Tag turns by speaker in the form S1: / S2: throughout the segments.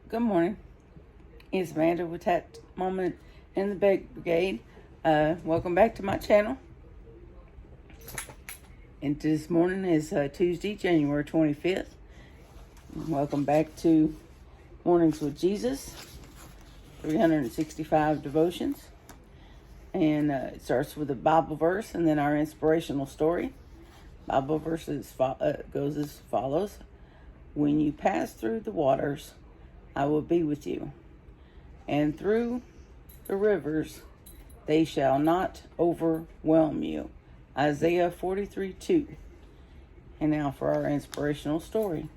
S1: Good morning. It's Amanda with that moment in the Bake Brigade. Welcome back to my channel. And this morning is Tuesday, January 25th. Welcome back to Mornings with Jesus, 365 devotions. And it starts with a Bible verse and then our inspirational story. Bible verse goes as follows. When you pass through the waters, I will be with you. And through the rivers, they shall not overwhelm you. Isaiah 43:2. And now for our inspirational story.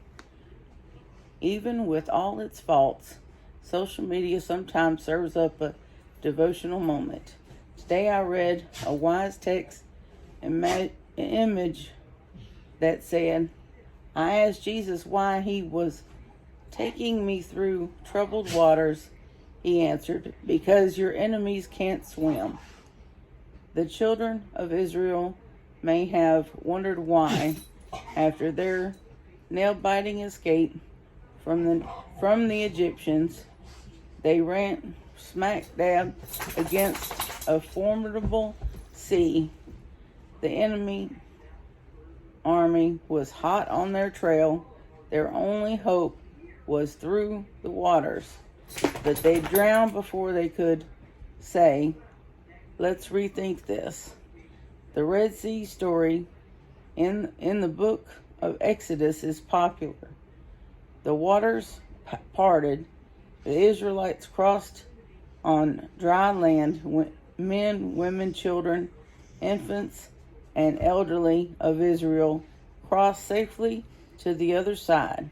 S1: Even with all its faults, social media sometimes serves up a devotional moment. Today I read a wise text image that said, I asked Jesus why he was taking me through troubled waters. He answered, because your enemies can't swim. The children of Israel may have wondered why, after their nail-biting escape from the Egyptians, they ran smack dab against a formidable sea. The enemy army was hot on their trail. Their only hope was through the waters, but they drowned before they could say, let's rethink this. The Red Sea story in the book of Exodus is popular. The waters parted, the Israelites crossed on dry land, men, women, children, infants, and elderly of Israel crossed safely to the other side.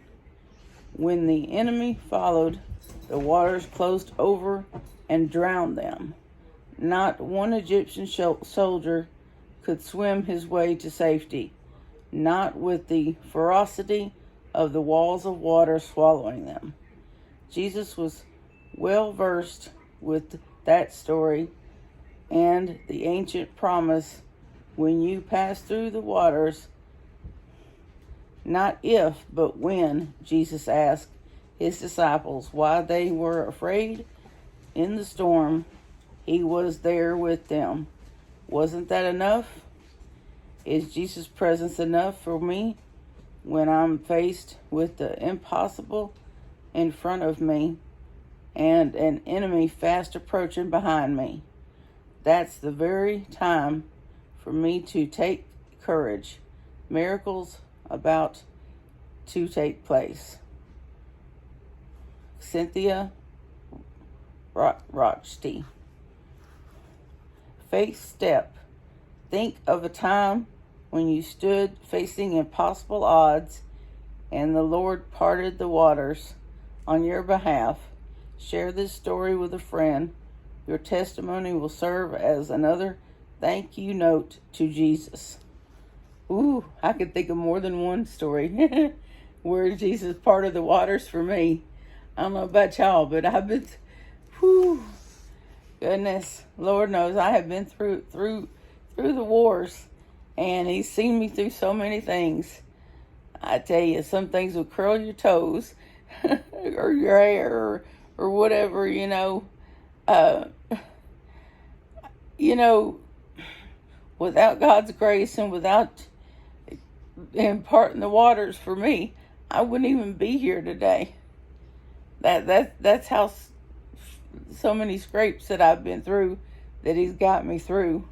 S1: When the enemy followed, the waters closed over and drowned them. Not one Egyptian soldier could swim his way to safety, not with the ferocity of the walls of water swallowing them. Jesus was well versed with that story and the ancient promise, when you pass through the waters. Not if, but when, Jesus asked his disciples why they were afraid in the storm. He was there with them. Wasn't that enough? Is Jesus' presence enough for me when I'm faced with the impossible in front of me and an enemy fast approaching behind me? That's the very time for me to take courage. Miracles about to take place. Cynthia Rochty. Faith step. Think of a time when you stood facing impossible odds and the Lord parted the waters on your behalf. Share this story with a friend. Your testimony will serve as another thank you note to Jesus. Ooh, I could think of more than one story where Jesus parted the waters for me. I don't know about y'all, but I've been, goodness, Lord knows I have been through the wars, and He's seen me through so many things. I tell you, some things will curl your toes, or your hair, or whatever, without God's grace and without imparting the waters for me, I wouldn't even be here today. That's how so many scrapes that I've been through, that He's got me through,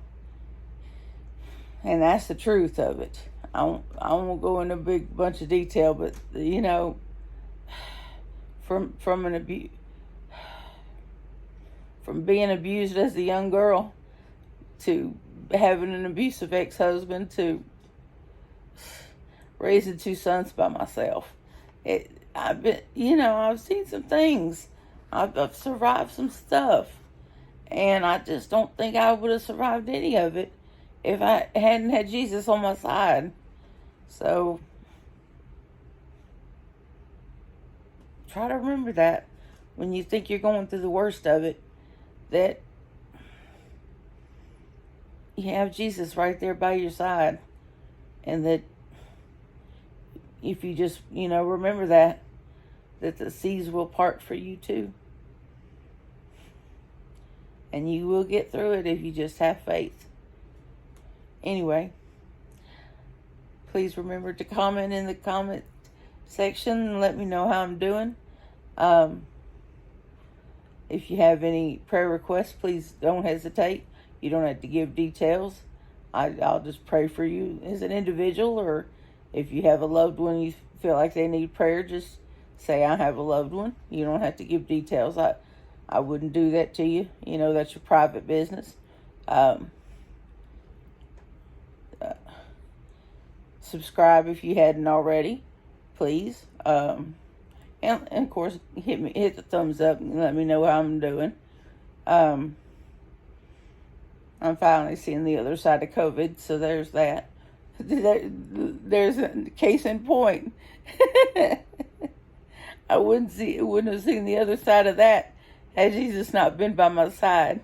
S1: and that's the truth of it. I won't go into a big bunch of detail, but from being abused as a young girl, to having an abusive ex-husband, to raising two sons by myself. I've seen some things. I've survived some stuff. And I just don't think I would have survived any of it if I hadn't had Jesus on my side. So, try to remember that when you think you're going through the worst of it, that you have Jesus right there by your side. And that if you just, remember that, that the seas will part for you too. And you will get through it if you just have faith. Anyway, please remember to comment in the comment section and let me know how I'm doing. If you have any prayer requests, please don't hesitate. You don't have to give details. I'll just pray for you as an individual, or if you have a loved one you feel like they need prayer, just say, I have a loved one. You don't have to give details. I wouldn't do that to you. You know, that's your private business. Subscribe if you hadn't already, please. And of course, hit the thumbs up and let me know how I'm doing. I'm finally seeing the other side of COVID, so there's that. There's a case in point. I wouldn't have seen the other side of that had Jesus not been by my side.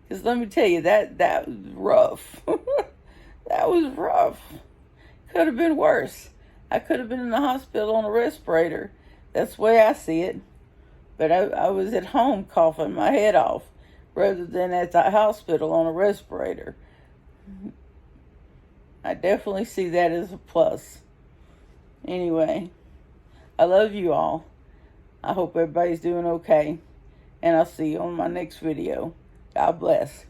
S1: Because let me tell you, that was rough. That was rough. Could have been worse. I could have been in the hospital on a respirator. That's the way I see it. But I was at home coughing my head off rather than at the hospital on a respirator. I definitely see that as a plus. Anyway, I love you all. I hope everybody's doing okay. And I'll see you on my next video. God bless.